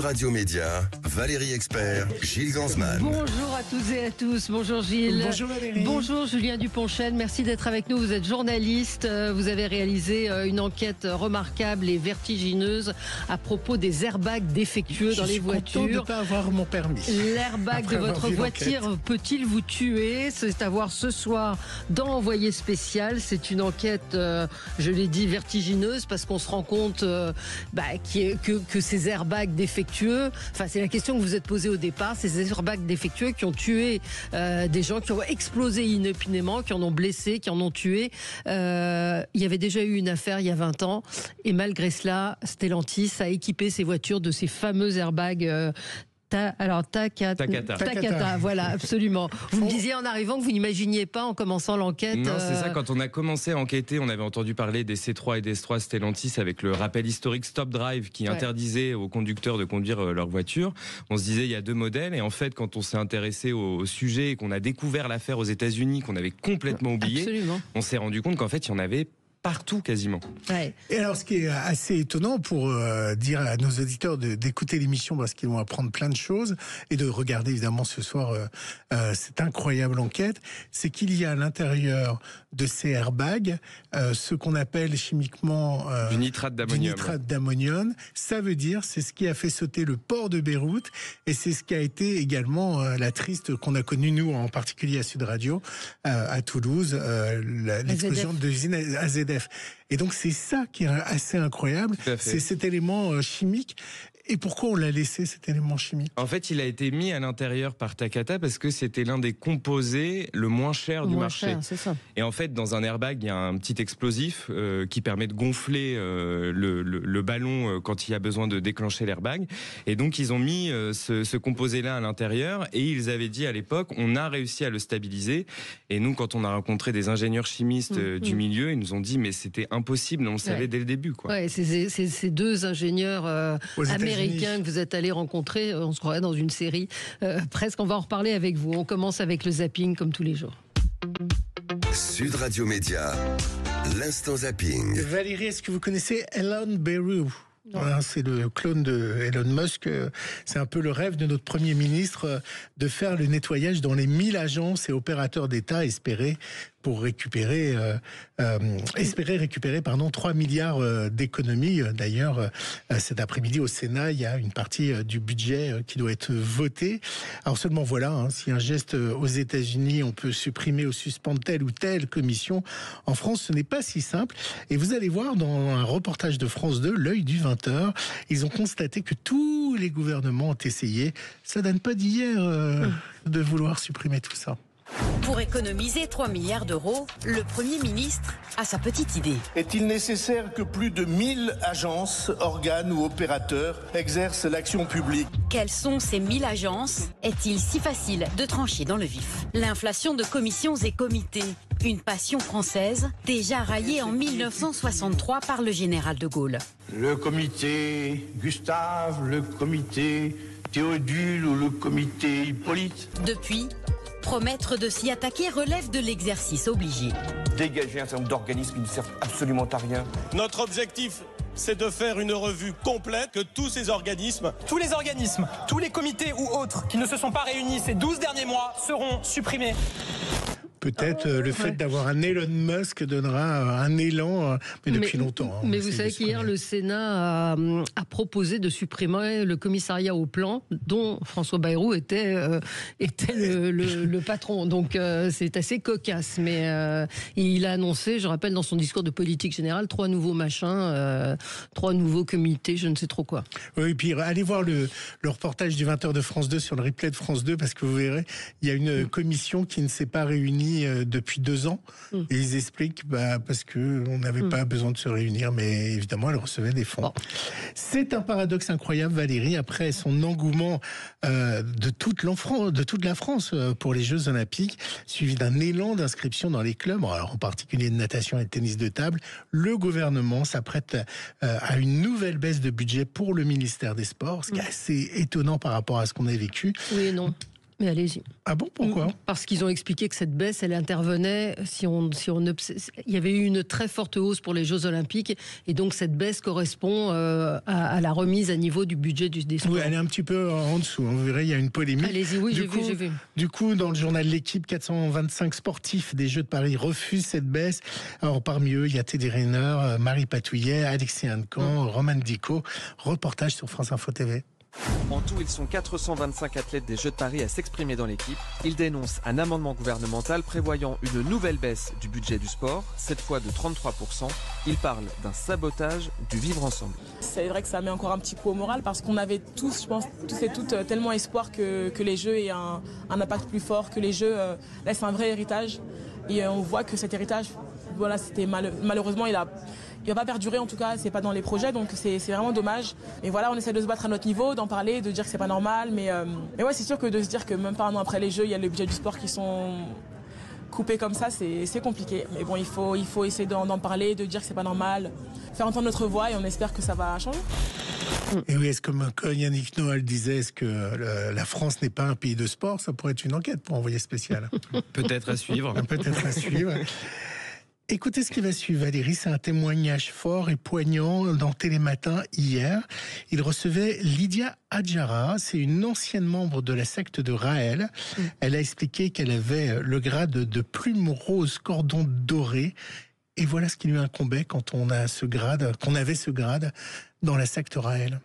Radio Média, Valérie Expert, Gilles Gansman. Bonjour à toutes et à tous. Bonjour Gilles. Bonjour Valérie. Bonjour Julien Duponchel. Merci d'être avec nous. Vous êtes journaliste. Vous avez réalisé une enquête remarquable et vertigineuse à propos des airbags défectueux dans les voitures. Je suis content de ne pas avoir mon permis. L'airbag de votre voiture peut-il vous tuer? C'est à voir ce soir dans Envoyé spécial. C'est une enquête, je l'ai dit, vertigineuse parce qu'on se rend compte que ces airbags défectueux, enfin c'est la question que vous êtes posée au départ, ces airbags défectueux qui ont tué des gens, qui ont explosé inopinément, qui en ont blessé, qui en ont tué. Il y avait déjà eu une affaire il y a 20 ans et malgré cela, Stellantis a équipé ses voitures de ces fameux airbags Takata, voilà, absolument. Vous me disiez en arrivant que vous n'imaginiez pas en commençant l'enquête. Non, c'est ça, quand on a commencé à enquêter, on avait entendu parler des C3 et des S3 Stellantis avec le rappel historique Stop Drive qui interdisait aux conducteurs de conduire leur voiture. On se disait il y a deux modèles et en fait quand on s'est intéressé au sujet et qu'on a découvert l'affaire aux États-Unis qu'on avait complètement oublié, on s'est rendu compte qu'en fait il y en avait partout quasiment. Ouais. Et alors ce qui est assez étonnant pour dire à nos auditeurs d'écouter l'émission parce qu'ils vont apprendre plein de choses et de regarder évidemment ce soir cette incroyable enquête, c'est qu'il y a à l'intérieur de ces airbags ce qu'on appelle chimiquement du nitrate d'ammonium. Ça veut dire c'est ce qui a fait sauter le port de Beyrouth et c'est ce qui a été également la triste qu'on a connue nous en particulier à Sud Radio à Toulouse, l'explosion de l'usine AZF. Et donc c'est ça qui est assez incroyable, c'est cet élément chimique. Et pourquoi on l'a laissé, cet élément chimique? En fait, il a été mis à l'intérieur par Takata parce que c'était l'un des composés le moins cher du marché. C'est ça. Et en fait, dans un airbag, il y a un petit explosif qui permet de gonfler le ballon quand il y a besoin de déclencher l'airbag. Et donc, ils ont mis ce composé-là à l'intérieur et ils avaient dit à l'époque, on a réussi à le stabiliser. Et nous, quand on a rencontré des ingénieurs chimistes du milieu, ils nous ont dit, mais c'était impossible, on le savait dès le début, quoi. Ouais, ces deux ingénieurs américains que vous êtes allés rencontrer, on se croirait dans une série presque. On va en reparler avec vous. On commence avec le zapping comme tous les jours. Sud Radio Média, l'instant zapping. Valérie, est-ce que vous connaissez Elon Beru? Voilà, c'est le clone de Elon Musk. C'est un peu le rêve de notre Premier ministre de faire le nettoyage dans les 1000 agences et opérateurs d'État espérer récupérer 3 milliards d'économies. D'ailleurs, cet après-midi au Sénat, il y a une partie du budget qui doit être votée. Alors seulement voilà, si un geste aux États-Unis, on peut supprimer ou suspendre telle ou telle commission, en France, ce n'est pas si simple. Et vous allez voir dans un reportage de France 2, l'œil du 20h, ils ont constaté que tous les gouvernements ont essayé. Ça date pas d'hier de vouloir supprimer tout ça. Pour économiser 3 milliards d'euros, le Premier ministre a sa petite idée. Est-il nécessaire que plus de 1000 agences, organes ou opérateurs exercent l'action publique? Quelles sont ces 1000 agences? Est-il si facile de trancher dans le vif? L'inflation de commissions et comités, une passion française déjà raillée en 1963 par le général de Gaulle. Le comité Gustave, le comité Théodule ou le comité Hippolyte. Depuis, promettre de s'y attaquer relève de l'exercice obligé. Dégager un certain nombre d'organismes qui ne servent absolument à rien. Notre objectif, c'est de faire une revue complète, que tous ces organismes... Tous les organismes, tous les comités ou autres qui ne se sont pas réunis ces 12 derniers mois seront supprimés. Peut-être le fait d'avoir un Elon Musk donnera un élan, mais depuis longtemps. Mais vous savez qu'hier, le Sénat a proposé de supprimer le commissariat au plan, dont François Bayrou était le patron. Donc c'est assez cocasse. Mais il a annoncé, je rappelle, dans son discours de politique générale, 3 nouveaux machins, 3 nouveaux comités, je ne sais trop quoi. Oui, et puis allez voir le reportage du 20h de France 2 sur le replay de France 2, parce que vous verrez, il y a une commission qui ne s'est pas réunie depuis 2 ans et ils expliquent parce que on n'avait pas besoin de se réunir, mais évidemment elle recevait des fonds. C'est un paradoxe incroyable, Valérie, après son engouement de toute la France pour les Jeux Olympiques, suivi d'un élan d'inscription dans les clubs, alors en particulier de natation et de tennis de table. Le gouvernement s'apprête à une nouvelle baisse de budget pour le ministère des Sports, ce qui est assez étonnant par rapport à ce qu'on a vécu. Oui et non. Mais allez-y. Ah bon, pourquoi ? Parce qu'ils ont expliqué que cette baisse, elle intervenait il y avait eu une très forte hausse pour les Jeux Olympiques, et donc cette baisse correspond à la remise à niveau du budget des sports. Oui, elle est un petit peu en dessous. Vous verrez, il y a une polémique. Allez-y, oui, j'ai vu. Du coup, dans le journal L'Équipe, 425 sportifs des Jeux de Paris refusent cette baisse. Alors, parmi eux, il y a Teddy Riner, Marie Patouillet, Alexis Hannequin, Roman Dico. Reportage sur France Info TV. En tout, ils sont 425 athlètes des Jeux de Paris à s'exprimer dans l'équipe. Ils dénoncent un amendement gouvernemental prévoyant une nouvelle baisse du budget du sport, cette fois de 33%. Ils parlent d'un sabotage du vivre ensemble. C'est vrai que ça met encore un petit coup au moral parce qu'on avait tous, je pense, tous et toutes, tellement espoir que les Jeux aient un impact plus fort, que les Jeux laissent un vrai héritage. Et on voit que cet héritage, voilà, c'était malheureusement, il va pas perdurer, en tout cas, c'est pas dans les projets, donc c'est vraiment dommage. Et voilà, on essaie de se battre à notre niveau, d'en parler, de dire que c'est pas normal, mais ouais, c'est sûr que de se dire que même pas un an après les Jeux, il y a le budget du sport qui sont coupés comme ça, c'est compliqué. Mais bon, il faut essayer d'en parler, de dire que c'est pas normal, faire entendre notre voix, et on espère que ça va changer. Et oui, est-ce que comme Yannick Noah disait, est-ce que la France n'est pas un pays de sport ? Ça pourrait être une enquête pour Envoyé spécial. Peut-être à suivre. Peut-être à suivre. Écoutez ce qui va suivre, Valérie, c'est un témoignage fort et poignant dans Télématin hier. Il recevait Lydia Adjara, c'est une ancienne membre de la secte de Raël. Elle a expliqué qu'elle avait le grade de plume rose cordon doré. Et voilà ce qui lui incombait quand on avait ce grade dans la secte Raël.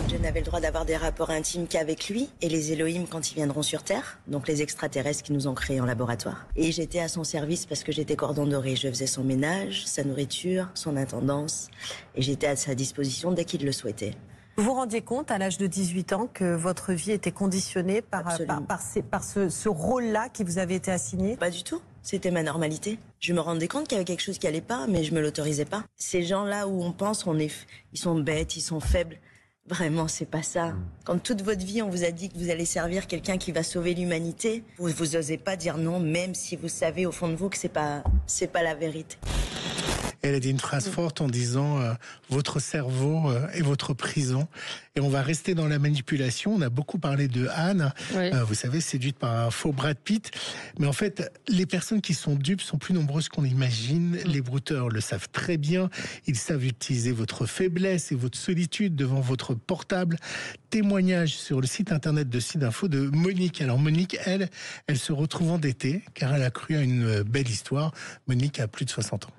Je n'avais le droit d'avoir des rapports intimes qu'avec lui et les Elohim quand ils viendront sur Terre, donc les extraterrestres qui nous ont créés en laboratoire. Et j'étais à son service parce que j'étais cordon doré. Je faisais son ménage, sa nourriture, son intendance, et j'étais à sa disposition dès qu'il le souhaitait. Vous vous rendiez compte à l'âge de 18 ans que votre vie était conditionnée par ce rôle-là qui vous avait été assigné ? Pas du tout. C'était ma normalité. Je me rendais compte qu'il y avait quelque chose qui allait pas, mais je me l'autorisais pas. Ces gens-là où on pense ils sont bêtes, ils sont faibles. Vraiment, c'est pas ça. Quand toute votre vie, on vous a dit que vous allez servir quelqu'un qui va sauver l'humanité, vous osez pas dire non, même si vous savez au fond de vous que c'est pas la vérité. Elle a dit une phrase forte en disant votre cerveau est votre prison. Et on va rester dans la manipulation. On a beaucoup parlé de Anne, vous savez, séduite par un faux Brad Pitt. Mais en fait, les personnes qui sont dupes sont plus nombreuses qu'on imagine. Les brouteurs le savent très bien. Ils savent utiliser votre faiblesse et votre solitude devant votre portable. Témoignage sur le site internet de Sidinfo de Monique. Alors Monique, elle se retrouve endettée car elle a cru à une belle histoire. Monique a plus de 60 ans.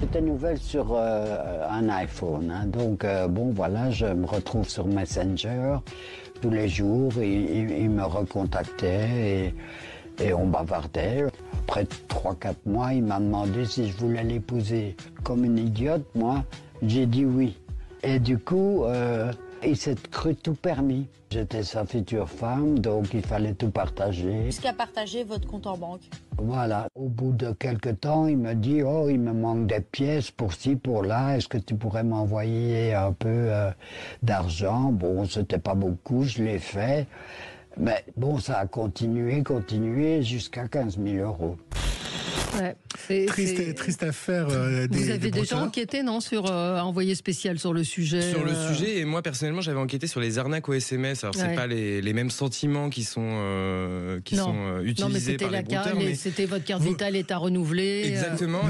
C'était une nouvelle sur un iPhone. Hein. Donc, bon, voilà, je me retrouve sur Messenger tous les jours. Il me recontactait et on bavardait. Après 3-4 mois, il m'a demandé si je voulais l'épouser. Comme une idiote, moi, j'ai dit oui. Et du coup, il s'est cru tout permis. J'étais sa future femme, donc il fallait tout partager. Jusqu'à partager votre compte en banque. Voilà. Au bout de quelques temps, il me dit « Oh, il me manque des pièces pour ci, pour là. Est-ce que tu pourrais m'envoyer un peu d'argent ?» Bon, c'était pas beaucoup, je l'ai fait. Mais bon, ça a continué jusqu'à 15 000 €. Ouais, triste affaire. Vous avez déjà enquêté, non, sur Envoyé spécial sur le sujet. Sur le sujet, et moi personnellement, j'avais enquêté sur les arnaques au SMS. Alors c'est pas les mêmes sentiments qui sont utilisés par les brouteurs. Mais c'était votre carte vitale est à renouveler. Exactement.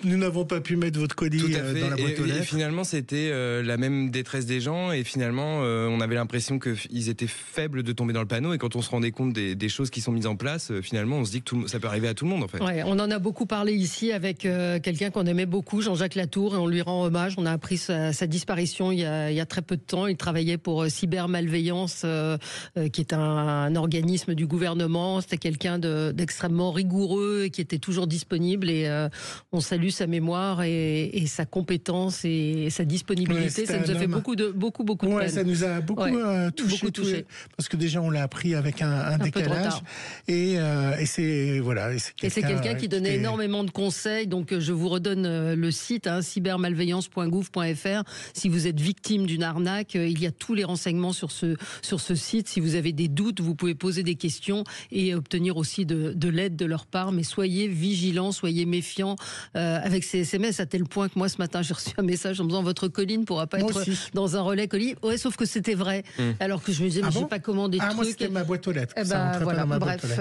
Nous n'avons pas pu mettre votre colis dans la boîte aux lettres. Et finalement, c'était la même détresse des gens. Et finalement, on avait l'impression qu'ils étaient faibles de tomber dans le panneau. Et quand on se rendait compte des choses qui sont mises en place, finalement, on se dit que ça peut arriver à tout le monde, en fait. Ouais, on en a beaucoup parlé ici avec quelqu'un qu'on aimait beaucoup, Jean-Jacques Latour, et on lui rend hommage. On a appris sa disparition il y a très peu de temps. Il travaillait pour Cybermalveillance, qui est un organisme du gouvernement. C'était quelqu'un d'extrêmement rigoureux et qui était toujours disponible. Et on salue sa mémoire et sa compétence et sa disponibilité. Ça nous a fait beaucoup de peine. Ça nous a beaucoup touché. Parce que déjà, on l'a appris avec un décalage. Et c'est quelqu'un qui donnez énormément de conseils. Donc, je vous redonne le site, cybermalveillance.gouv.fr. Si vous êtes victime d'une arnaque, il y a tous les renseignements sur ce site. Si vous avez des doutes, vous pouvez poser des questions et obtenir aussi de l'aide de leur part. Mais soyez vigilants, soyez méfiants avec ces SMS, à tel point que moi, ce matin, j'ai reçu un message en me disant votre colis ne pourra pas être dans un relais colis. Ouais, sauf que c'était vrai. Alors que je me disais, mais j'ai pas commandé de trucs. Moi, c'était ma boîte aux lettres. Bref,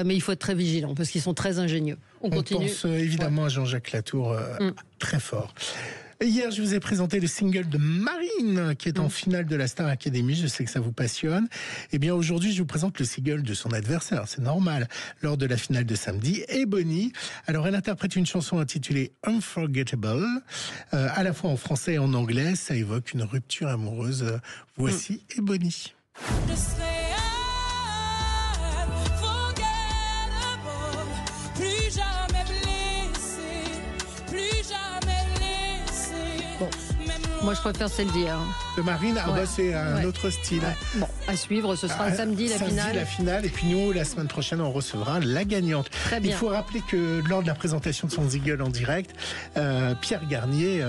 mais il faut être très vigilant parce qu'ils sont très ingénieux. On continue. pense évidemment à Jean-Jacques Latour, très fort. Hier, je vous ai présenté le single de Marine, qui est en finale de la Star Academy. Je sais que ça vous passionne. Eh bien, aujourd'hui, je vous présente le single de son adversaire. C'est normal. Lors de la finale de samedi, Ebony. Alors, elle interprète une chanson intitulée Unforgettable. À la fois en français et en anglais. Ça évoque une rupture amoureuse. Voici Ebony. Moi, je préfère celle d'hier. De Marine, c'est un autre style. Ouais. Bon, à suivre, ce sera samedi la finale. La finale, et puis nous, la semaine prochaine, on recevra la gagnante. Très bien. Il faut rappeler que lors de la présentation de son single en direct, Pierre Garnier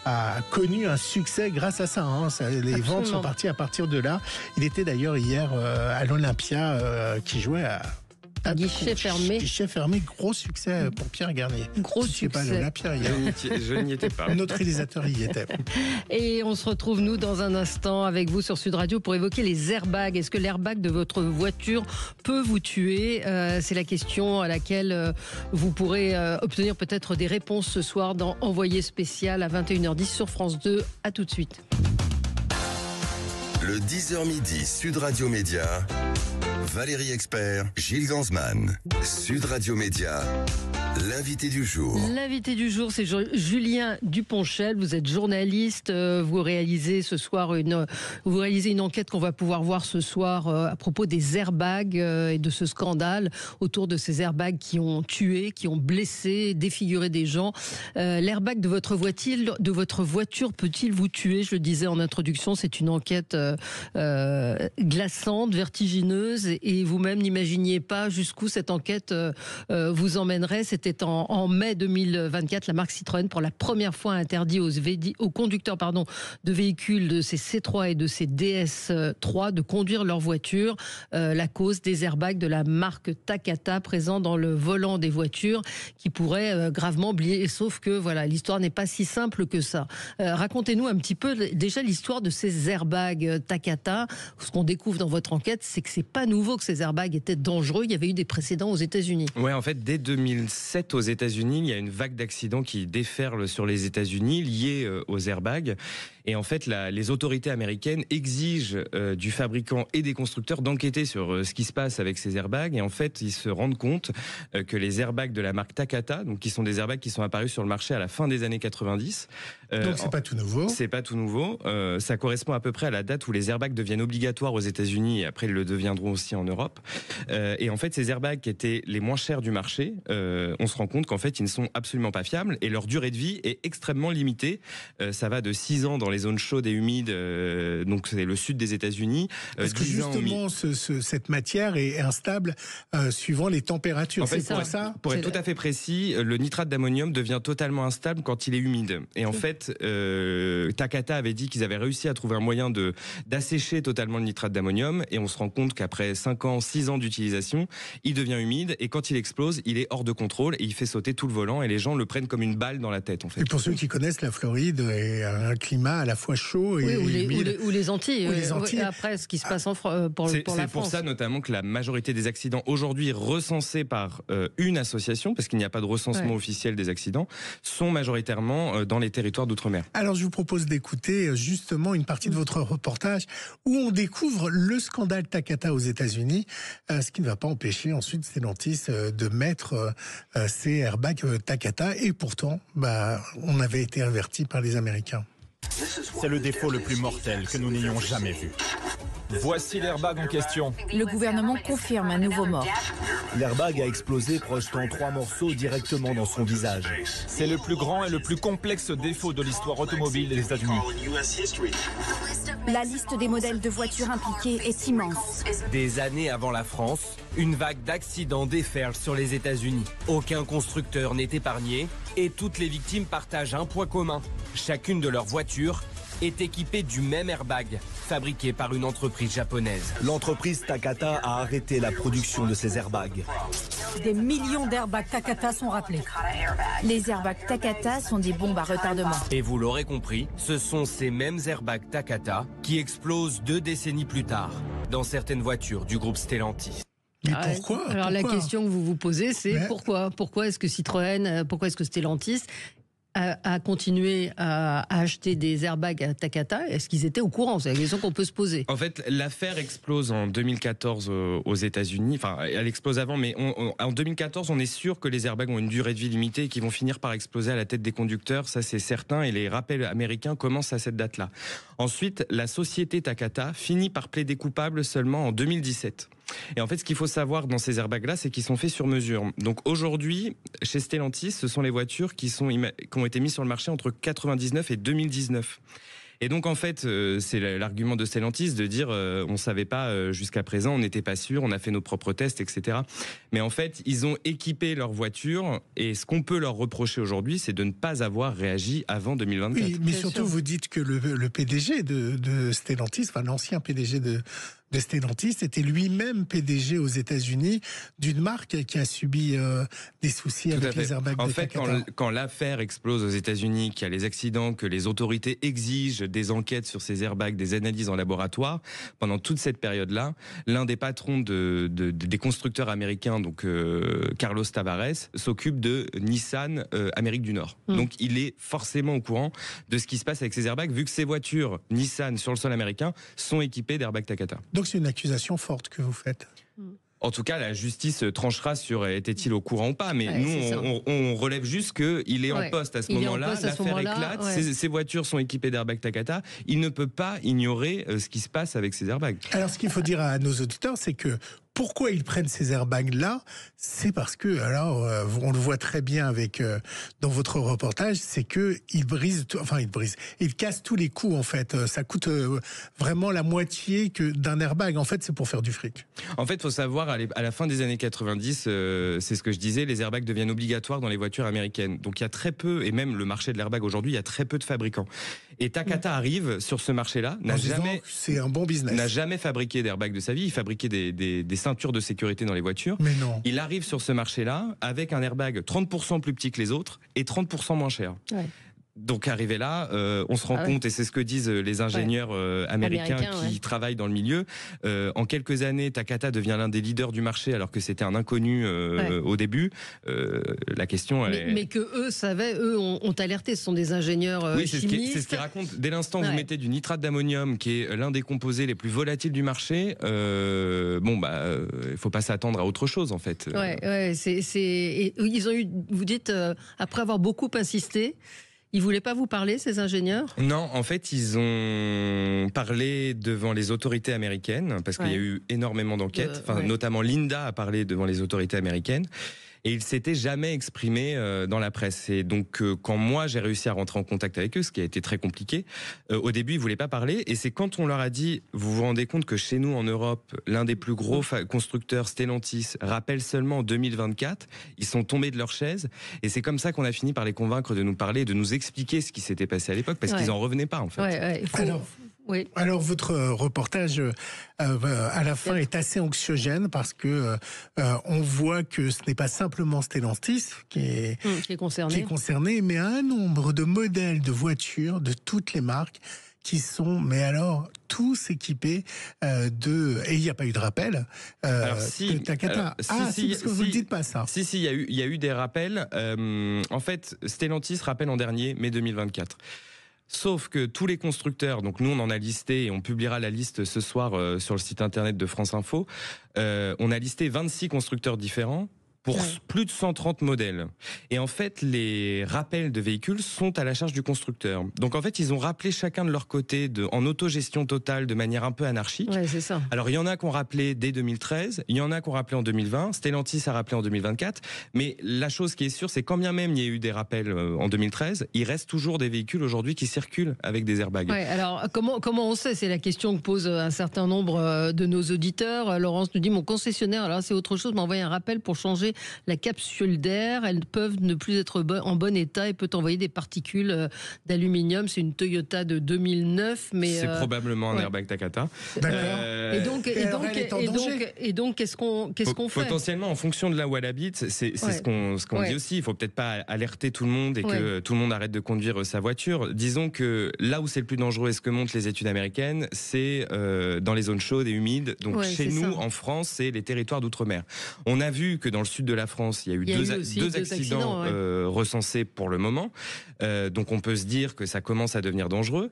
a connu un succès grâce à ça. Les ventes sont parties à partir de là. Il était d'ailleurs hier à l'Olympia qui jouait à... Guichet fermé. Guichet fermé, gros succès pour Pierre Garnier. Gros succès. Pas l'Olympia hier. Je n'y étais pas. Notre réalisateur y était. Et on se retrouve, nous, dans un instant avec vous sur Sud Radio pour évoquer les airbags. Est-ce que l'airbag de votre voiture peut vous tuer ? C'est la question à laquelle vous pourrez obtenir peut-être des réponses ce soir dans Envoyé spécial à 21h10 sur France 2. À tout de suite. Le 10h midi, Sud Radio Média. Valérie Expert, Gilles Gansman. Sud Radio Média, l'invité du jour. L'invité du jour, c'est Julien Duponchel. Vous êtes journaliste. Vous réalisez ce soir une enquête qu'on va pouvoir voir ce soir à propos des airbags et de ce scandale autour de ces airbags qui ont tué, qui ont blessé, défiguré des gens. L'airbag de votre voiture peut-il vous tuer ? Je le disais en introduction, c'est une enquête glaçante, vertigineuse, et vous-même n'imaginiez pas jusqu'où cette enquête vous emmènerait. C'était en mai 2024, la marque Citroën, pour la première fois, interdit aux conducteurs de véhicules de ces C3 et de ces DS3 de conduire leur voiture. La cause des airbags de la marque Takata présents dans le volant des voitures qui pourraient gravement blesser. Sauf que voilà, l'histoire n'est pas si simple que ça. Racontez-nous un petit peu déjà l'histoire de ces airbags Takata. Ce qu'on découvre dans votre enquête, c'est que c'est pas nouveau que ces airbags étaient dangereux. Il y avait eu des précédents aux États-Unis. Ouais, en fait, dès 2007 aux États-Unis, il y a une vague d'accidents qui déferle sur les États-Unis liés aux airbags. Et en fait, les autorités américaines exigent du fabricant et des constructeurs d'enquêter sur ce qui se passe avec ces airbags. Et en fait, ils se rendent compte que les airbags de la marque Takata, donc qui sont des airbags qui sont apparus sur le marché à la fin des années 90. Donc c'est pas tout nouveau. C'est pas tout nouveau. Ça correspond à peu près à la date où les airbags deviennent obligatoires aux États-Unis et après ils le deviendront aussi en Europe. Et en fait, ces airbags qui étaient les moins chers du marché, on se rend compte qu'en fait, ils ne sont absolument pas fiables et leur durée de vie est extrêmement limitée. Ça va de 6 ans dans les zones chaudes et humides, donc c'est le sud des États-Unis. Parce que justement, cette matière est instable suivant les températures. En fait, pour être tout à fait précis, le nitrate d'ammonium devient totalement instable quand il est humide. Et en fait, Takata avait dit qu'ils avaient réussi à trouver un moyen d'assécher totalement le nitrate d'ammonium, et on se rend compte qu'après 5 ans, 6 ans d'utilisation, il devient humide, et quand il explose, il est hors de contrôle, et il fait sauter tout le volant, et les gens le prennent comme une balle dans la tête, en fait. Et pour ceux qui connaissent la Floride, et un climat à la fois chaud et humide. Ou les Antilles. Après, ce qui se passe pour la France. C'est pour ça notamment que la majorité des accidents aujourd'hui recensés par une association, parce qu'il n'y a pas de recensement officiel des accidents, sont majoritairement dans les territoires d'outre-mer. Alors je vous propose d'écouter justement une partie de votre reportage où on découvre le scandale Takata aux États-Unis, ce qui ne va pas empêcher ensuite Stellantis de mettre ces airbags Takata, et pourtant on avait été avertis par les Américains. C'est le défaut le plus mortel que nous n'ayons jamais vu. Voici l'airbag en question. Le gouvernement confirme un nouveau mort. L'airbag a explosé, projetant 3 morceaux directement dans son visage. C'est le plus grand et le plus complexe défaut de l'histoire automobile des États-Unis. La liste des modèles de voitures impliqués est immense. Des années avant la France, une vague d'accidents déferle sur les États-Unis. Aucun constructeur n'est épargné et toutes les victimes partagent un point commun. Chacune de leurs voitures est équipée du même airbag, fabriqué par une entreprise japonaise. L'entreprise Takata a arrêté la production de ces airbags. Des millions d'airbags Takata sont rappelés. Les airbags Takata sont des bombes à retardement. Et vous l'aurez compris, ce sont ces mêmes airbags Takata qui explosent 2 décennies plus tard dans certaines voitures du groupe Stellantis. Mais pourquoi ? Alors la question que vous vous posez, c'est pourquoi ? Pourquoi est-ce que Citroën, pourquoi est-ce que Stellantis a continué à acheter des airbags à Takata? Est-ce qu'ils étaient au courant? C'est la question qu'on peut se poser. En fait, l'affaire explose en 2014 aux États-Unis. Enfin, elle explose avant, mais en 2014, on est sûr que les airbags ont une durée de vie limitée et qu'ils vont finir par exploser à la tête des conducteurs. Ça, c'est certain. Et les rappels américains commencent à cette date-là. Ensuite, la société Takata finit par plaider coupable seulement en 2017. Et en fait, ce qu'il faut savoir dans ces airbags-là, c'est qu'ils sont faits sur mesure. Donc aujourd'hui, chez Stellantis, ce sont les voitures qui ont été mises sur le marché entre 99 et 2019. Et donc en fait, c'est l'argument de Stellantis de dire on savait pas jusqu'à présent, on n'était pas sûr, on a fait nos propres tests, etc. Mais en fait, ils ont équipé leur voiture et ce qu'on peut leur reprocher aujourd'hui, c'est de ne pas avoir réagi avant 2024. Oui, mais surtout, vous dites que le PDG de Stellantis, enfin l'ancien PDG de Stellantis était lui-même PDG aux États-Unis d'une marque qui a subi des soucis avec les airbags de Takata. En fait, quand l'affaire explose aux États-Unis, qu'il y a les accidents, que les autorités exigent des enquêtes sur ces airbags, des analyses en laboratoire, pendant toute cette période-là, l'un des patrons des constructeurs américains, donc Carlos Tavares, s'occupe de Nissan Amérique du Nord. Donc il est forcément au courant de ce qui se passe avec ces airbags, vu que ces voitures Nissan sur le sol américain sont équipées d'airbags Takata. Donc c'est une accusation forte que vous faites. En tout cas, la justice tranchera sur était-il au courant ou pas. Mais nous, on relève juste qu'il est en poste à ce moment-là. L'affaire éclate. Ces voitures sont équipées d'airbags Takata. Il ne peut pas ignorer ce qui se passe avec ces airbags. Alors, ce qu'il faut dire à nos auditeurs, c'est que pourquoi ils prennent ces airbags-là, c'est parce que, alors, on le voit très bien avec dans votre reportage, c'est que ils cassent tous les coups en fait. Ça coûte vraiment la moitié que d'un airbag. En fait, c'est pour faire du fric. En fait, il faut savoir, à la fin des années 90, c'est ce que je disais, les airbags deviennent obligatoires dans les voitures américaines. Donc il y a très peu, et même le marché de l'airbag aujourd'hui, il y a très peu de fabricants. Et Takata arrive sur ce marché-là, c'est un bon business. N'a jamais fabriqué d'airbags de sa vie. Il fabriquait des ceintures de sécurité dans les voitures. Mais non. Il arrive sur ce marché-là avec un airbag 30% plus petit que les autres et 30% moins cher. Ouais. Donc arrivé là, on se rend compte, et c'est ce que disent les ingénieurs américains qui travaillent dans le milieu, en quelques années, Takata devient l'un des leaders du marché alors que c'était un inconnu au début. La question mais que eux savaient, eux ont alerté, ce sont des ingénieurs chimistes. C'est ce qu'ils racontent. Dès l'instant où vous mettez du nitrate d'ammonium, qui est l'un des composés les plus volatiles du marché, il faut pas s'attendre à autre chose en fait. Ils ont eu, vous dites, après avoir beaucoup insisté, ils voulaient pas vous parler, ces ingénieurs? Non, en fait, ils ont parlé devant les autorités américaines, parce qu'il y a eu énormément d'enquêtes, notamment Linda a parlé devant les autorités américaines, et ils s'étaient jamais exprimés dans la presse. Et donc, quand moi, j'ai réussi à rentrer en contact avec eux, ce qui a été très compliqué, au début, ils voulaient pas parler, et c'est quand on leur a dit, vous vous rendez compte que chez nous, en Europe, l'un des plus gros constructeurs, Stellantis, rappelle seulement en 2024, ils sont tombés de leur chaise, et c'est comme ça qu'on a fini par les convaincre de nous parler, de nous expliquer ce qui s'était passé à l'époque, parce qu'ils en revenaient pas, en fait. Alors, votre reportage, à la fin, est assez anxiogène parce que on voit que ce n'est pas simplement Stellantis qui est concerné, mais un nombre de modèles de voitures de toutes les marques qui sont, mais alors, tous équipés et il n'y a pas eu de rappel de Takata. Parce que vous ne dites pas ça. Si, il y a eu des rappels. En fait, Stellantis rappelle en dernier, mai 2024. Sauf que tous les constructeurs, donc nous on en a listé et on publiera la liste ce soir sur le site internet de France Info, on a listé 26 constructeurs différents. pour plus de 130 modèles. Et en fait, les rappels de véhicules sont à la charge du constructeur. Donc en fait, ils ont rappelé chacun de leur côté en autogestion totale de manière un peu anarchique. Ouais, c'est ça. Alors il y en a qui ont rappelé dès 2013, il y en a qui ont rappelé en 2020, Stellantis a rappelé en 2024, mais la chose qui est sûre, c'est quand bien même il y a eu des rappels en 2013, il reste toujours des véhicules aujourd'hui qui circulent avec des airbags. Ouais, alors comment on sait? C'est la question que posent un certain nombre de nos auditeurs. Laurence nous dit, mon concessionnaire, alors c'est autre chose, m'a envoyé un rappel pour changer la capsule d'air. Elles peuvent ne plus être en bon état et peut envoyer des particules d'aluminium. C'est une Toyota de 2009, mais c'est probablement un airbag Takata. D'accord. Et donc, qu'est-ce qu'on fait? Potentiellement, en fonction de là où elle habite, c'est ce qu'on dit aussi. Il faut peut-être pas alerter tout le monde et que tout le monde arrête de conduire sa voiture. Disons que là où c'est le plus dangereux et ce que montrent les études américaines, c'est dans les zones chaudes et humides. Donc chez nous, en France, c'est les territoires d'outre-mer. On a vu que dans le sud de la France, il y a eu deux accidents recensés pour le moment. Donc on peut se dire que ça commence à devenir dangereux.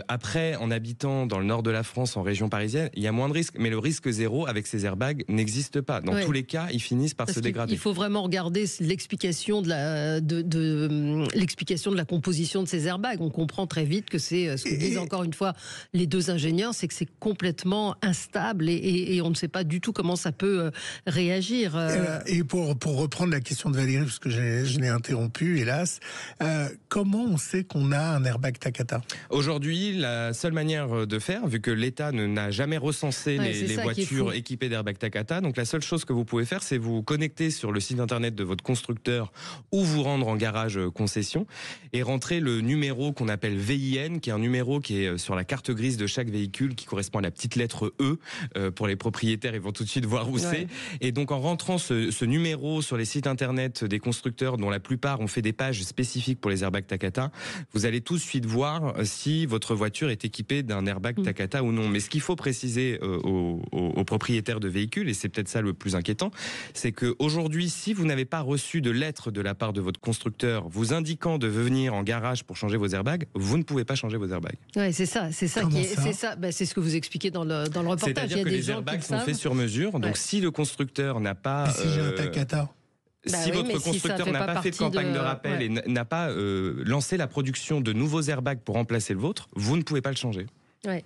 Après, en habitant dans le nord de la France, en région parisienne, il y a moins de risques. Mais le risque zéro avec ces airbags n'existe pas. Dans tous les cas, ils finissent par se dégrader. Il faut vraiment regarder l'explication de la composition de ces airbags. On comprend très vite que c'est ce que disent encore une fois les deux ingénieurs, c'est que c'est complètement instable et on ne sait pas du tout comment ça peut réagir. Et pour reprendre la question de Valérie, parce que je l'ai interrompu, hélas, comment on sait qu'on a un airbag Takata? Aujourd'hui, la seule manière de faire, vu que l'État n'a jamais recensé les voitures équipées d'airbag Takata, donc la seule chose que vous pouvez faire, c'est vous connecter sur le site internet de votre constructeur ou vous rendre en garage concession et rentrer le numéro qu'on appelle VIN, qui est un numéro qui est sur la carte grise de chaque véhicule, qui correspond à la petite lettre E. Pour les propriétaires, ils vont tout de suite voir où c'est. Et donc en rentrant ce numéro sur les sites internet des constructeurs, dont la plupart ont fait des pages spécifiques pour les airbags Takata, vous allez tout de suite voir si votre voiture est équipée d'un airbag Takata ou non. Mais ce qu'il faut préciser aux propriétaires de véhicules, et c'est peut-être ça le plus inquiétant, c'est qu'aujourd'hui, si vous n'avez pas reçu de lettre de la part de votre constructeur vous indiquant de venir en garage pour changer vos airbags, vous ne pouvez pas changer vos airbags. Ouais, c'est ça. C'est ce que vous expliquez dans le reportage. C'est-à-dire que les airbags sont faits sur mesure. Donc si le constructeur n'a pas... Si j'ai un Takata. Si votre constructeur n'a pas fait de campagne de rappel et n'a pas lancé la production de nouveaux airbags pour remplacer le vôtre, vous ne pouvez pas le changer. Ouais.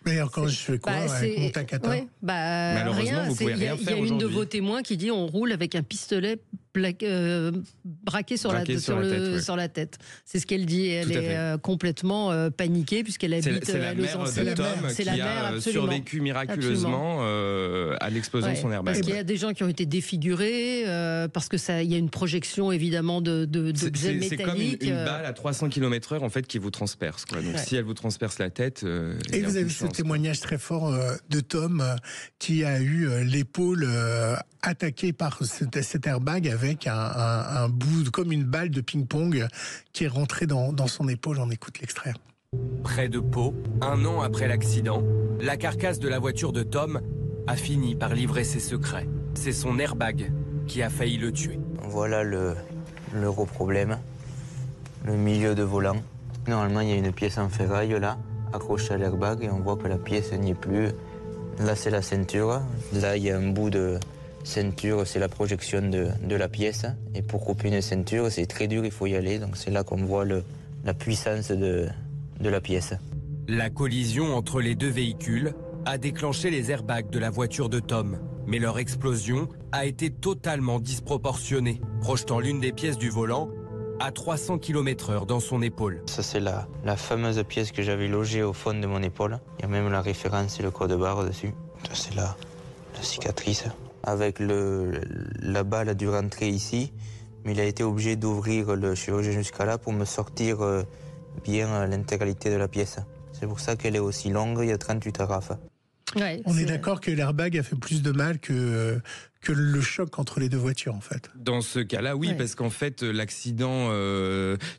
Mais encore, je fais quoi avec mon Takata? Malheureusement, vous pouvez rien faire aujourd'hui. Il y a une de vos témoins qui dit on roule avec un pistolet braqué sur la tête. C'est ce qu'elle dit. Elle est complètement paniquée puisqu'elle habite à Los Angeles. C'est la mère de Tom qui a survécu miraculeusement à l'explosion de son airbag. Parce qu'il y a des gens qui ont été défigurés, parce que il y a une projection évidemment d'objets métalliques. C'est comme une balle à 300 km/h en fait qui vous transperce. Donc si elle vous transperce la tête, et vous avez vu ce témoignage très fort de Tom qui a eu l'épaule attaquée par cet airbag avec un bout comme une balle de ping-pong qui est rentrée dans son épaule. On écoute l'extrait. Près de Pau, 1 an après l'accident, la carcasse de la voiture de Tom a fini par livrer ses secrets. C'est son airbag qui a failli le tuer. Voilà le gros problème, le milieu de volant. Normalement, il y a une pièce en ferraille là, accrochée à l'airbag, et on voit que la pièce n'y est plus. Là, c'est la ceinture. Là, il y a un bout de ceinture, c'est la projection de la pièce. Et pour couper une ceinture, c'est très dur, il faut y aller. Donc c'est là qu'on voit la puissance de la pièce. La collision entre les deux véhicules a déclenché les airbags de la voiture de Tom. Mais leur explosion a été totalement disproportionnée, projetant l'une des pièces du volant à 300 km/h dans son épaule. Ça, c'est la fameuse pièce que j'avais logée au fond de mon épaule. Il y a même la référence et le code barre dessus. Ça, c'est la cicatrice. Avec la balle a dû rentrer ici, mais il a été obligé d'ouvrir le chirurgien jusqu'à là pour me sortir bien l'intégralité de la pièce. C'est pour ça qu'elle est aussi longue, il y a 38 arafes. Ouais, on est d'accord que l'airbag a fait plus de mal que le choc entre les deux voitures, en fait. Dans ce cas-là, oui, parce qu'en fait, l'accident,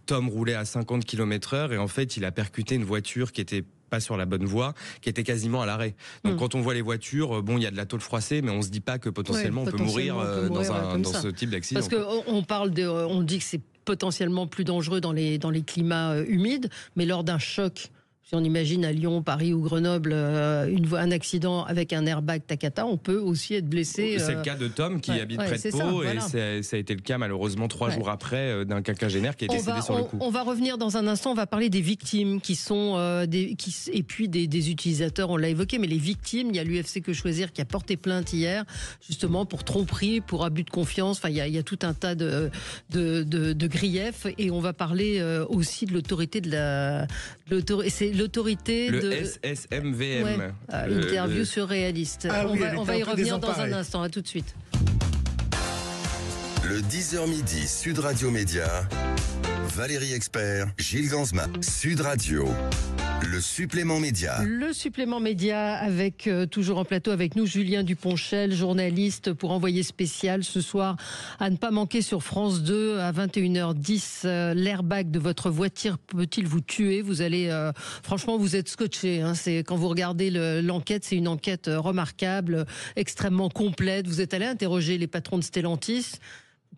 Tom roulait à 50 km/h et en fait, il a percuté une voiture qui était pas sur la bonne voie, qui était quasiment à l'arrêt. Donc quand on voit les voitures, bon, il y a de la tôle froissée, mais on se dit pas que potentiellement on peut mourir dans ce type d'accident. Parce on dit que c'est potentiellement plus dangereux dans les climats humides, mais lors d'un choc Si on imagine à Lyon, Paris ou Grenoble un accident avec un airbag Takata, on peut aussi être blessé. C'est le cas de Tom qui habite près de Pau et ça a été le cas malheureusement 3 jours après d'un quinquagénaire qui est décédé sur le coup. On va revenir dans un instant, on va parler des victimes qui sont et puis des utilisateurs, on l'a évoqué, mais les victimes, il y a l'UFC Que Choisir qui a porté plainte hier justement pour tromperie, pour abus de confiance, enfin il y a tout un tas de griefs et on va parler aussi de l'autorité l'autorité le de SSMVM. Interview surréaliste. On va y revenir dans un instant. À tout de suite. Le 10h midi, Sud Radio Média. Valérie Expert, Gilles Gansman. Sud Radio. Le supplément média. Le supplément média avec toujours en plateau avec nous Julien Duponchel, journaliste pour Envoyé spécial ce soir à ne pas manquer sur France 2 à 21h10. L'airbag de votre voiture peut-il vous tuer? Vous allez franchement vous êtes scotché. C'est quand vous regardez l'enquête, c'est une enquête remarquable, extrêmement complète. Vous êtes allé interroger les patrons de Stellantis.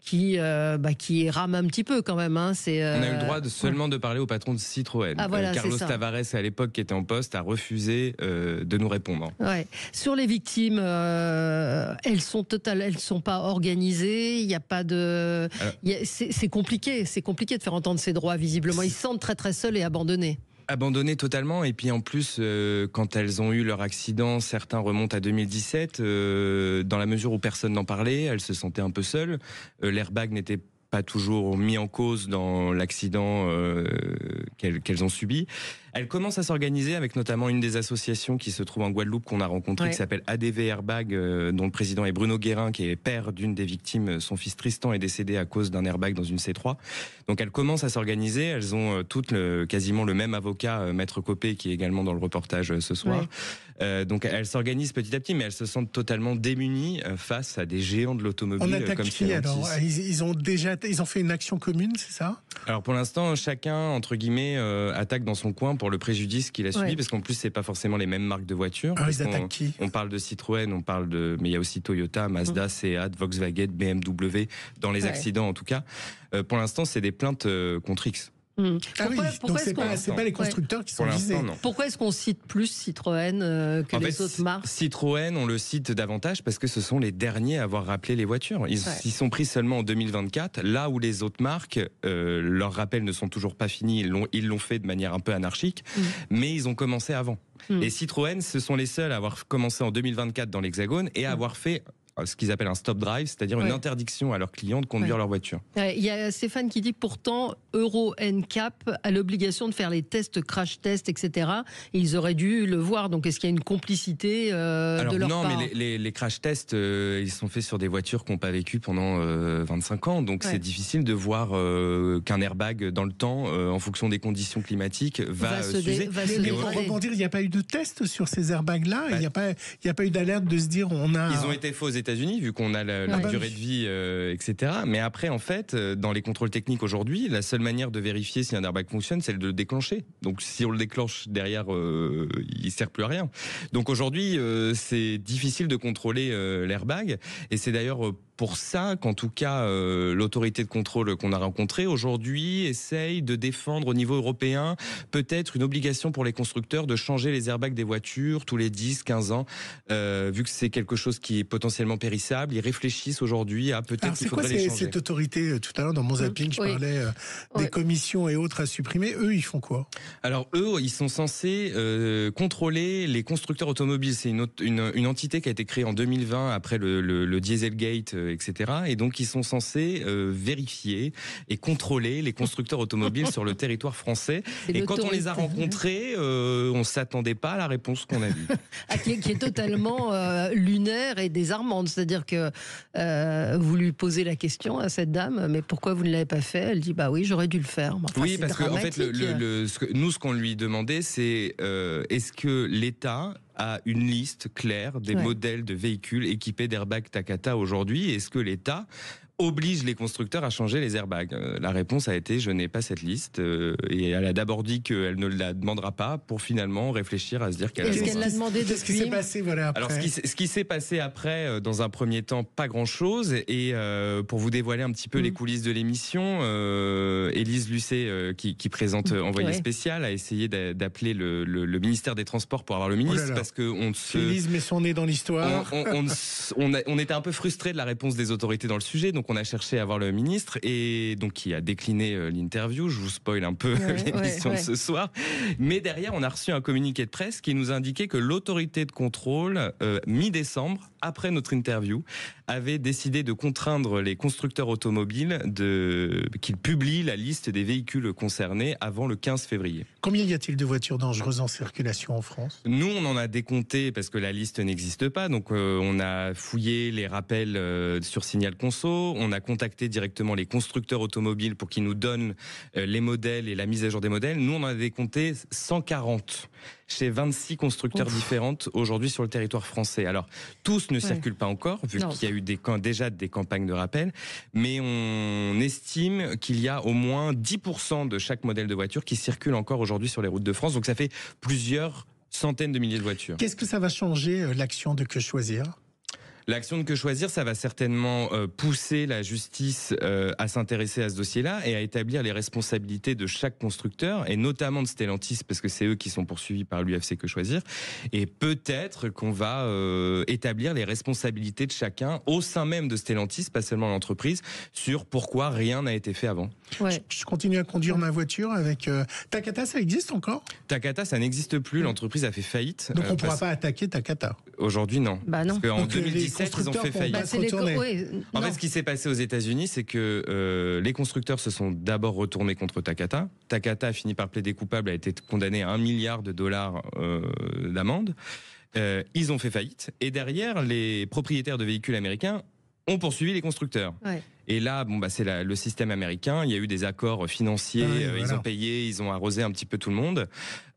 Qui rame un petit peu quand même. On a eu le droit seulement de parler au patron de Citroën. Carlos Tavares, à l'époque, qui était en poste, a refusé de nous répondre. Ouais. Sur les victimes, elles sont pas organisées. Il y a pas de. C'est compliqué. C'est compliqué de faire entendre ses droits. Visiblement, ils se sentent très très seuls et abandonnés. Abandonnées totalement, et puis en plus quand elles ont eu leur accident, certains remontent à 2017, dans la mesure où personne n'en parlait, elles se sentaient un peu seules, l'airbag n'était pas toujours mis en cause dans l'accident qu'elles ont subi. Elles commencent à s'organiser avec notamment une des associations qui se trouve en Guadeloupe qu'on a rencontrée, qui s'appelle ADV Airbag, dont le président est Bruno Guérin, qui est père d'une des victimes. Son fils Tristan est décédé à cause d'un airbag dans une C3. Donc elles commencent à s'organiser. Elles ont toutes quasiment le même avocat, Maître Copé, qui est également dans le reportage ce soir. Donc elles s'organisent petit à petit, mais elles se sentent totalement démunies face à des géants de l'automobile comme Stellantis. Ils ont fait une action commune, c'est ça? Alors pour l'instant, chacun entre guillemets attaque dans son coin pour le préjudice qu'il a subi, parce qu'en plus c'est pas forcément les mêmes marques de voitures. Ils attaquent qui? On parle de Citroën, mais il y a aussi Toyota, Mazda, Seat, Volkswagen, BMW dans les accidents en tout cas. Pour l'instant, c'est des plaintes contre X. Donc c'est pas les constructeurs qui sont visés. Pourquoi est-ce qu'on cite plus Citroën que les autres marques? Citroën, on le cite davantage parce que ce sont les derniers à avoir rappelé les voitures. Ils sont pris seulement en 2024, là où les autres marques, leurs rappels ne sont toujours pas finis, ils l'ont fait de manière un peu anarchique, mais ils ont commencé avant. Et Citroën, ce sont les seuls à avoir commencé en 2024 dans l'Hexagone et à avoir fait ce qu'ils appellent un stop drive, c'est-à-dire une interdiction à leurs clients de conduire leur voiture. Il y a Stéphane qui dit pourtant Euro NCAP a l'obligation de faire les tests, crash tests, etc. Et ils auraient dû le voir. Donc est-ce qu'il y a une complicité de leur part? Non, mais les crash tests, ils sont faits sur des voitures qui n'ont pas vécu pendant 25 ans. Donc c'est difficile de voir qu'un airbag dans le temps, en fonction des conditions climatiques, va s'user. Mais pour rebondir, il n'y a pas eu de test sur ces airbags-là? Il n'y a pas eu d'alerte de se dire Ils ont été faits aux États-Unis, vu qu'on a la durée de vie, etc. Mais après, en fait, dans les contrôles techniques aujourd'hui, la seule manière de vérifier si un airbag fonctionne, c'est de le déclencher. Donc, si on le déclenche derrière, il sert plus à rien. Donc aujourd'hui, c'est difficile de contrôler l'airbag, et c'est d'ailleurs pour ça qu'en tout cas l'autorité de contrôle qu'on a rencontrée aujourd'hui essaye de défendre au niveau européen peut-être une obligation pour les constructeurs de changer les airbags des voitures tous les 10-15 ans, vu que c'est quelque chose qui est potentiellement périssable. Ils réfléchissent aujourd'hui à peut-être qu'il faudrait les changer. C'est quoi cette autorité? Tout à l'heure dans mon zapping, je parlais des commissions et autres à supprimer. Eux, ils font quoi? Alors eux, ils sont censés contrôler les constructeurs automobiles. C'est une entité qui a été créée en 2020 après le Dieselgate, etc. Et donc ils sont censés vérifier et contrôler les constructeurs automobiles sur le territoire français. Et quand on les a rencontrés, on s'attendait pas à la réponse qu'on a eue. Qui est totalement lunaire et désarmante. C'est-à-dire que vous lui posez la question à cette dame, mais pourquoi vous ne l'avez pas fait? Elle dit bah oui, j'aurais dû le faire. Enfin, oui, parce qu'en fait, ce qu'on lui demandait, c'est est-ce que l'État a une liste claire des modèles de véhicules équipés d'airbags Takata aujourd'hui? Est-ce que l'État oblige les constructeurs à changer les airbags. La réponse a été je n'ai pas cette liste et elle a d'abord dit qu'elle ne la demandera pas pour finalement réfléchir à se dire qu'elle Est-ce qu'elle l'a demandé depuis? Qu'est-ce qui s'est passé après? Alors ce qui s'est passé après, dans un premier temps, pas grand-chose. Et pour vous dévoiler un petit peu les coulisses de l'émission, Élise Lucet, qui présente Envoyé spécial, a essayé d'appeler le ministère des Transports pour avoir le ministre parce que Élise met son nez dans l'histoire. On était un peu frustrés de la réponse des autorités dans le sujet, donc on a cherché à voir le ministre et donc qui a décliné l'interview. Je vous spoil un peu l'émission de ce soir. Mais derrière, on a reçu un communiqué de presse qui nous indiquait que l'autorité de contrôle, mi-décembre, après notre interview, avait décidé de contraindre les constructeurs automobiles qu'ils publient la liste des véhicules concernés avant le 15 février. Combien y a-t-il de voitures dangereuses en circulation en France? Nous, on en a décompté parce que la liste n'existe pas. Donc, on a fouillé les rappels sur Signal Conso. On a contacté directement les constructeurs automobiles pour qu'ils nous donnent les modèles et la mise à jour des modèles. Nous, on en a décompté 140 chez 26 constructeurs différentes aujourd'hui sur le territoire français. Alors, tous ne circulent pas encore, vu qu'il y a eu déjà des campagnes de rappel, mais on estime qu'il y a au moins 10% de chaque modèle de voiture qui circule encore aujourd'hui sur les routes de France. Donc ça fait plusieurs centaines de milliers de voitures. Qu'est-ce que ça va changer, l'action de Que Choisir ? L'action de Que Choisir, ça va certainement pousser la justice à s'intéresser à ce dossier-là et à établir les responsabilités de chaque constructeur, et notamment de Stellantis, parce que c'est eux qui sont poursuivis par l'UFC Que Choisir. Et peut-être qu'on va établir les responsabilités de chacun au sein même de Stellantis, pas seulement l'entreprise, sur pourquoi rien n'a été fait avant. Je continue à conduire ma voiture avec... Takata, ça existe encore ? Takata, ça n'existe plus. L'entreprise a fait faillite. Donc on ne pourra pas attaquer Takata ? Aujourd'hui, non. Bah non. Parce qu'en 2017, ils ont fait faillite. En fait, ce qui s'est passé aux États-Unis, c'est que les constructeurs se sont d'abord retournés contre Takata. Takata a fini par plaider coupable, a été condamné à $1 milliard d'amende. Ils ont fait faillite. Et derrière, les propriétaires de véhicules américains ont poursuivi les constructeurs. Et là, c'est le système américain. Il y a eu des accords financiers. Ils ont payé, ils ont arrosé un petit peu tout le monde.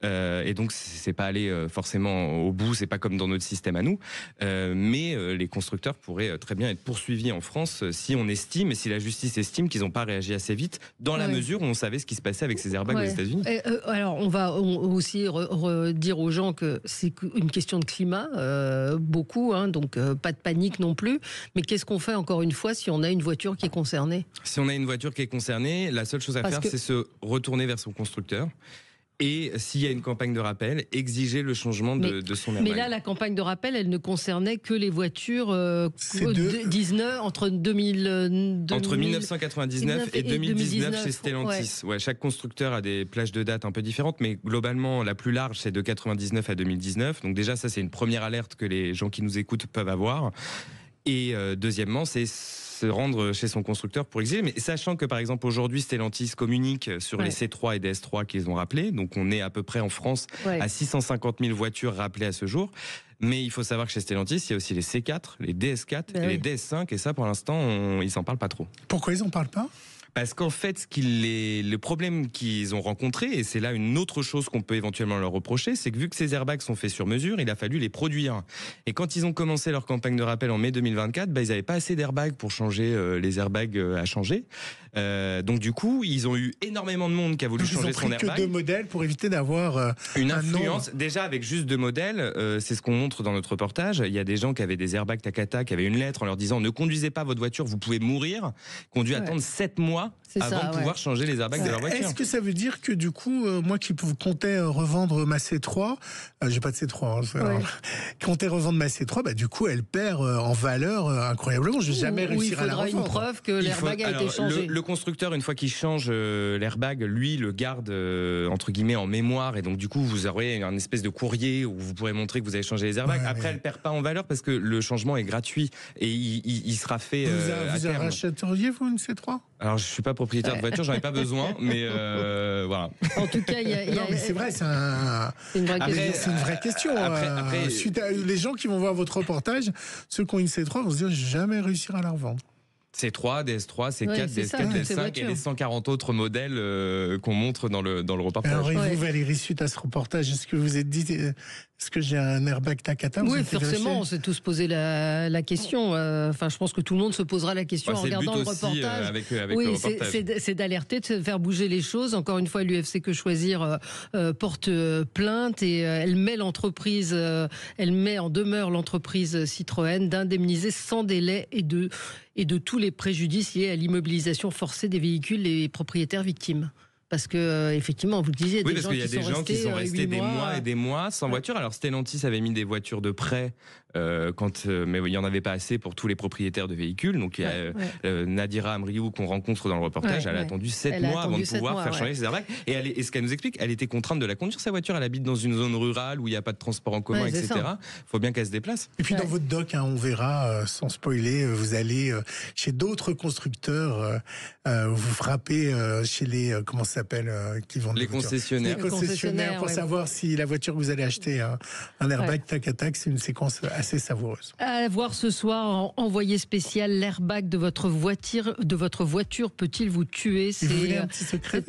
Et donc, c'est pas allé forcément au bout. C'est pas comme dans notre système à nous. Mais les constructeurs pourraient très bien être poursuivis en France si on estime et si la justice estime qu'ils n'ont pas réagi assez vite, dans la mesure où on savait ce qui se passait avec ces airbags aux États-Unis. Alors, on va aussi redire aux gens que c'est une question de climat, beaucoup. Donc, pas de panique non plus. Mais qu'est-ce qu'on fait encore une fois si on a une voiture qui est concernée? Si on a une voiture qui est concernée, la seule chose à faire, c'est se retourner vers son constructeur. Et s'il y a une campagne de rappel, exiger le changement de son airbag. Mais là, la campagne de rappel, elle ne concernait que les voitures entre 1999 et 2019 chez Stellantis. Chaque constructeur a des plages de date un peu différentes, mais globalement, la plus large, c'est de 99 à 2019. Donc déjà, ça, c'est une première alerte que les gens qui nous écoutent peuvent avoir. Et deuxièmement, c'est se rendre chez son constructeur pour exiger. Mais sachant que, par exemple, aujourd'hui, Stellantis communique sur les C3 et DS3 qu'ils ont rappelés. Donc, on est à peu près en France à 650 000 voitures rappelées à ce jour. Mais il faut savoir que chez Stellantis, il y a aussi les C4, les DS4 et les DS5. Et ça, pour l'instant, ils s'en parlent pas trop. Pourquoi ils n'en parlent pas ? Parce qu'en fait, le problème qu'ils ont rencontré, et c'est là une autre chose qu'on peut éventuellement leur reprocher, c'est que vu que ces airbags sont faits sur mesure, il a fallu les produire. Et quand ils ont commencé leur campagne de rappel en mai 2024, ils n'avaient pas assez d'airbags pour changer les airbags à changer. Donc du coup, ils ont eu énormément de monde qui a voulu changer son airbag. Ils ont pris que 2 modèles pour éviter d'avoir une influence. Déjà, avec juste 2 modèles, c'est ce qu'on montre dans notre reportage. Il y a des gens qui avaient des airbags Takata, qui avaient une lettre en leur disant « Ne conduisez pas votre voiture, vous pouvez mourir », qui ont dû attendre 7 mois avant de pouvoir changer les airbags de leur voiture. Est-ce que ça veut dire que du coup, moi qui comptais revendre ma C3, j'ai pas de C3, comptais revendre ma C3, du coup elle perd en valeur incroyablement. Je vais jamais réussir à la revendre. Il faudra une preuve que l'airbag a été changé. Le constructeur, une fois qu'il change l'airbag, lui le garde entre guillemets en mémoire, et donc du coup vous aurez un espèce de courrier où vous pourrez montrer que vous avez changé les airbags. Après, elle perd pas en valeur parce que le changement est gratuit et il sera fait à terme. Vous rachèteriez vous une C3 ? Alors je suis pas propriétaire de voiture, j'en ai pas besoin, mais voilà. En tout cas, non, mais c'est vrai, c'est une vraie question. Suite à les gens qui vont voir votre reportage, ceux qui ont une C3 vont se dire jamais réussir à la revendre. C3, DS3, C4, Ouais, DS4, DS5 et les 140 autres modèles qu'on montre dans le reportage. Alors, et vous, Valérie, suite à ce reportage, est-ce que vous êtes dit, est-ce que j'ai un airbag Takata? Oui, forcément, on s'est tous posé la question. Enfin, je pense que tout le monde se posera la question en regardant le reportage. Avec le reportage. C'est d'alerter, de faire bouger les choses. Encore une fois, l'UFC Que Choisir porte plainte et elle met en demeure l'entreprise Citroën d'indemniser sans délai et de tous les préjudices liés à l'immobilisation forcée des véhicules et propriétaires victimes. Parce que, effectivement, vous le disiez, oui, parce qu'il y a des gens qui sont restés des mois et des mois sans voiture. Alors, Stellantis avait mis des voitures de prêt, mais il n'y en avait pas assez pour tous les propriétaires de véhicules. Donc, il y a Nadira Amriou qu'on rencontre dans le reportage. Elle a attendu 7 mois avant de pouvoir faire changer ses airbags. Et ce qu'elle nous explique, elle était contrainte de la conduire, sa voiture. Elle habite dans une zone rurale où il n'y a pas de transport en commun, etc. Il faut bien qu'elle se déplace. Et puis, dans votre doc, on verra, sans spoiler, vous allez chez d'autres constructeurs, vous frappez chez les... comment ça s'appelle, qui vendent les concessionnaires. Les concessionnaires pour savoir si la voiture que vous allez acheter un airbag tac-à-tac. C'est une séquence assez savoureuse. À voir ce soir en envoyé spécial, l'airbag de votre voiture peut-il vous tuer? Vous voulez un petit secret,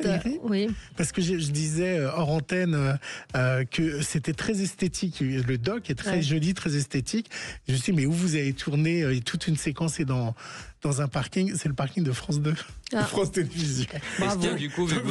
oui. Parce que je disais hors antenne que c'était très esthétique. Le doc est très joli, très esthétique. Je me suis dit, mais où vous avez tourné toute une séquence et dans un parking, c'est le parking de France 2, France Télévisions. Du coup, vu que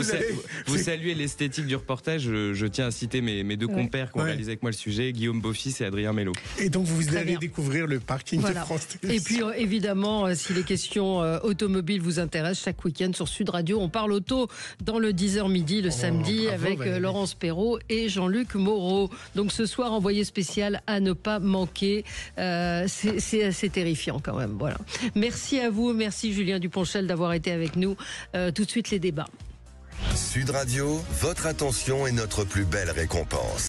vous saluez l'esthétique du reportage, je tiens à citer mes deux compères qui ont réalisé avec moi le sujet, Guillaume Beaufils et Adrien Mello. Et donc vous allez découvrir le parking de France Télévisions. Et puis évidemment, si les questions automobiles vous intéressent, chaque week-end sur Sud Radio, on parle auto dans le 10h midi le samedi avec Laurence Perrault et Jean-Luc Moreau. Donc ce soir, envoyé spécial à ne pas manquer. C'est assez terrifiant quand même. Voilà. Merci à vous, merci Julien Duponchel d'avoir été avec nous. Tout de suite les débats. Sud Radio, votre attention est notre plus belle récompense.